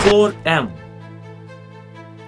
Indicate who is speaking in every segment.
Speaker 1: 4M.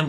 Speaker 1: M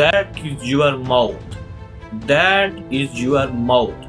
Speaker 1: That is your mouth. That is your mouth.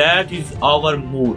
Speaker 1: That is our mood.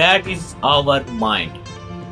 Speaker 1: That is our mind.